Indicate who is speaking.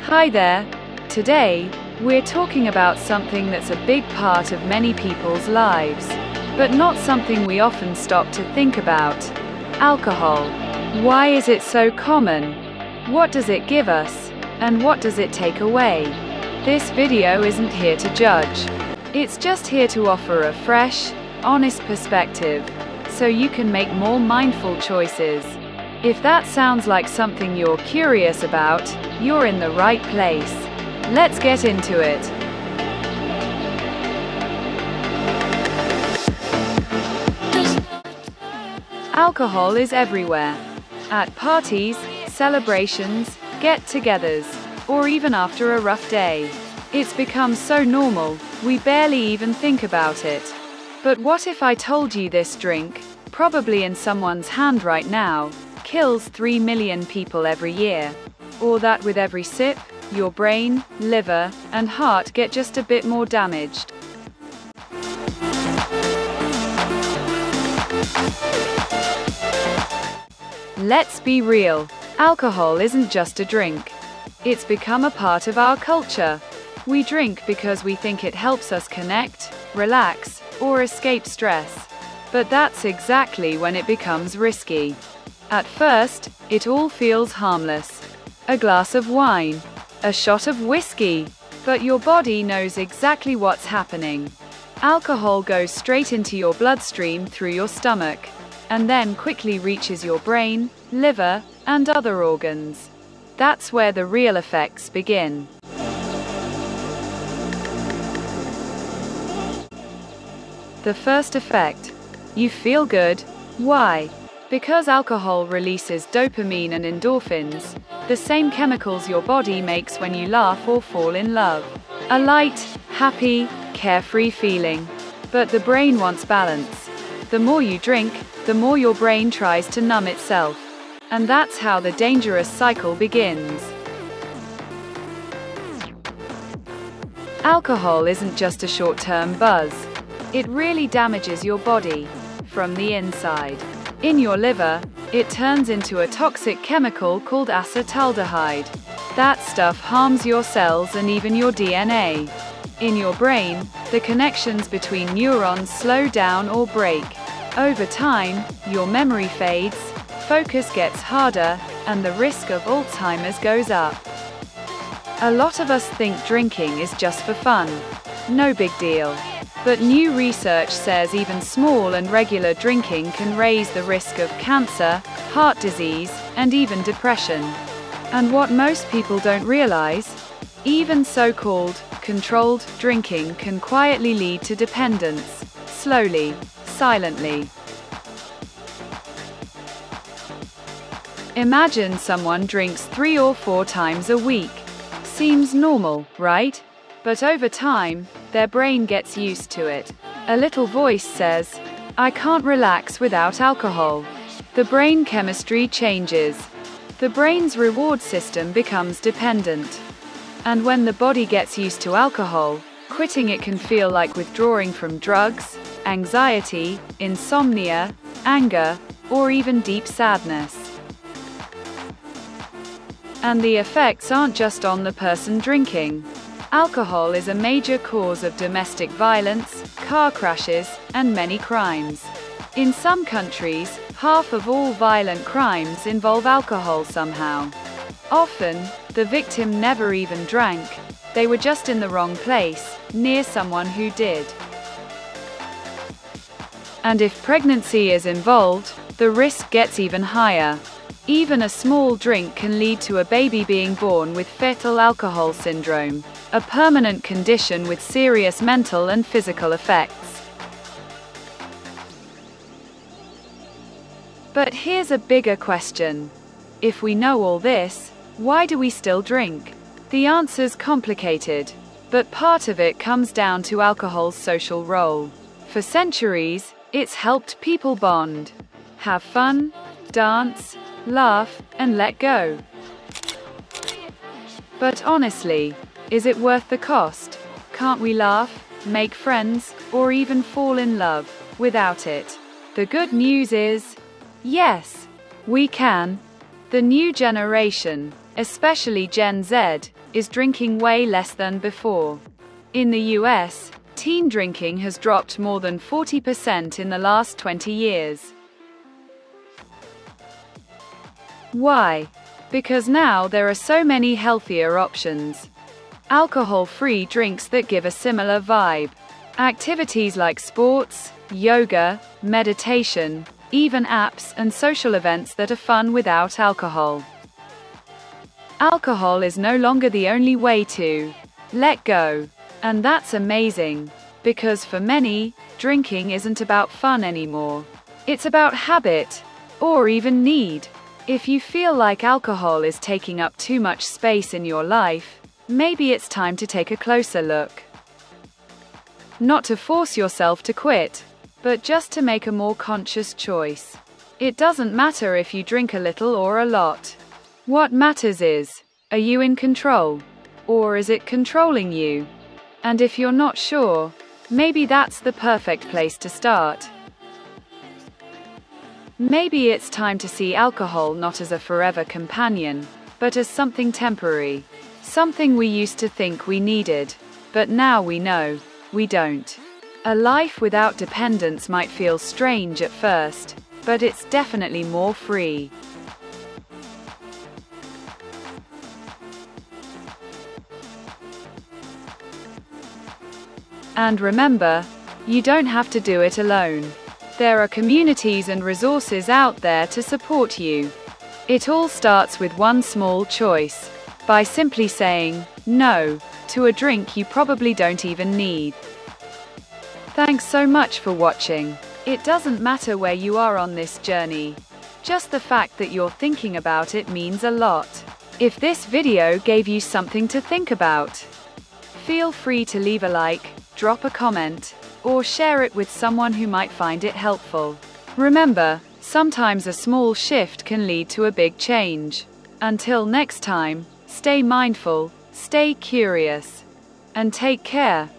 Speaker 1: Hi there. Today, we're talking about something that's a big part of many people's lives, but not something we often stop to think about. Alcohol. Why is it so common? What does it give us? And what does it take away? This video isn't here to judge. It's just here to offer a fresh, honest perspective, so you can make more mindful choices. If that sounds like something you're curious about, you're in the right place. Let's get into it. Alcohol is everywhere. At parties, celebrations, get-togethers, or even after a rough day. It's become so normal, we barely even think about it. But what if I told you this drink, probably in someone's hand right now, kills 3 million people every year? Or that with every sip, your brain, liver, and heart get just a bit more damaged? Let's be real. Alcohol isn't just a drink. It's become a part of our culture. We drink because we think it helps us connect, relax, or escape stress. But that's exactly when it becomes risky. At first, it all feels harmless. A glass of wine, a shot of whiskey, but your body knows exactly what's happening. Alcohol goes straight into your bloodstream through your stomach, and then quickly reaches your brain, liver, and other organs. That's where the real effects begin. The first effect. You feel good. Why? Because alcohol releases dopamine and endorphins, the same chemicals your body makes when you laugh or fall in love. A light, happy, carefree feeling. But the brain wants balance. The more you drink, the more your brain tries to numb itself. And that's how the dangerous cycle begins. Alcohol isn't just a short-term buzz. It really damages your body from the inside. In your liver, it turns into a toxic chemical called acetaldehyde. That stuff harms your cells and even your DNA. In your brain, the connections between neurons slow down or break. Over time, your memory fades, focus gets harder, and the risk of Alzheimer's goes up. A lot of us think drinking is just for fun. No big deal. But new research says even small and regular drinking can raise the risk of cancer, heart disease, and even depression. And what most people don't realize, even so-called controlled drinking can quietly lead to dependence, slowly, silently. Imagine someone drinks 3 or 4 times a week. Seems normal, right? But over time, their brain gets used to it. A little voice says, "I can't relax without alcohol." The brain chemistry changes. The brain's reward system becomes dependent. And when the body gets used to alcohol, quitting it can feel like withdrawing from drugs, anxiety, insomnia, anger, or even deep sadness. And the effects aren't just on the person drinking. Alcohol is a major cause of domestic violence, car crashes, and many crimes. In some countries, half of all violent crimes involve alcohol somehow. Often, the victim never even drank, they were just in the wrong place, near someone who did. And if pregnancy is involved, the risk gets even higher. Even a small drink can lead to a baby being born with fetal alcohol syndrome, a permanent condition with serious mental and physical effects. But here's a bigger question. If we know all this, why do we still drink? The answer's complicated, but part of it comes down to alcohol's social role. For centuries, it's helped people bond, have fun, dance, laugh, and let go. But honestly, is it worth the cost? Can't we laugh, make friends, or even fall in love without it? The good news is, yes, we can. The new generation, especially Gen Z, is drinking way less than before. In the US, teen drinking has dropped more than 40% in the last 20 years. Why? Because now there are so many healthier options. Alcohol-free drinks that give a similar vibe. Activities like sports, yoga, meditation, even apps and social events that are fun without alcohol. Alcohol is no longer the only way to let go. And that's amazing, because for many, drinking isn't about fun anymore. It's about habit, or even need. If you feel like alcohol is taking up too much space in your life, maybe it's time to take a closer look. Not to force yourself to quit, but just to make a more conscious choice. It doesn't matter if you drink a little or a lot. What matters is, are you in control? Or is it controlling you? And if you're not sure, maybe that's the perfect place to start. Maybe it's time to see alcohol not as a forever companion, but as something temporary. Something we used to think we needed, but now we know we don't. A life without dependence might feel strange at first, but it's definitely more free. And remember, you don't have to do it alone. There are communities and resources out there to support you. It all starts with one small choice, by simply saying no to a drink you probably don't even need. Thanks so much for watching. It doesn't matter where you are on this journey. Just the fact that you're thinking about it means a lot. If this video gave you something to think about, feel free to leave a like, drop a comment, or share it with someone who might find it helpful. Remember, sometimes a small shift can lead to a big change. Until next time, stay mindful, stay curious, and take care.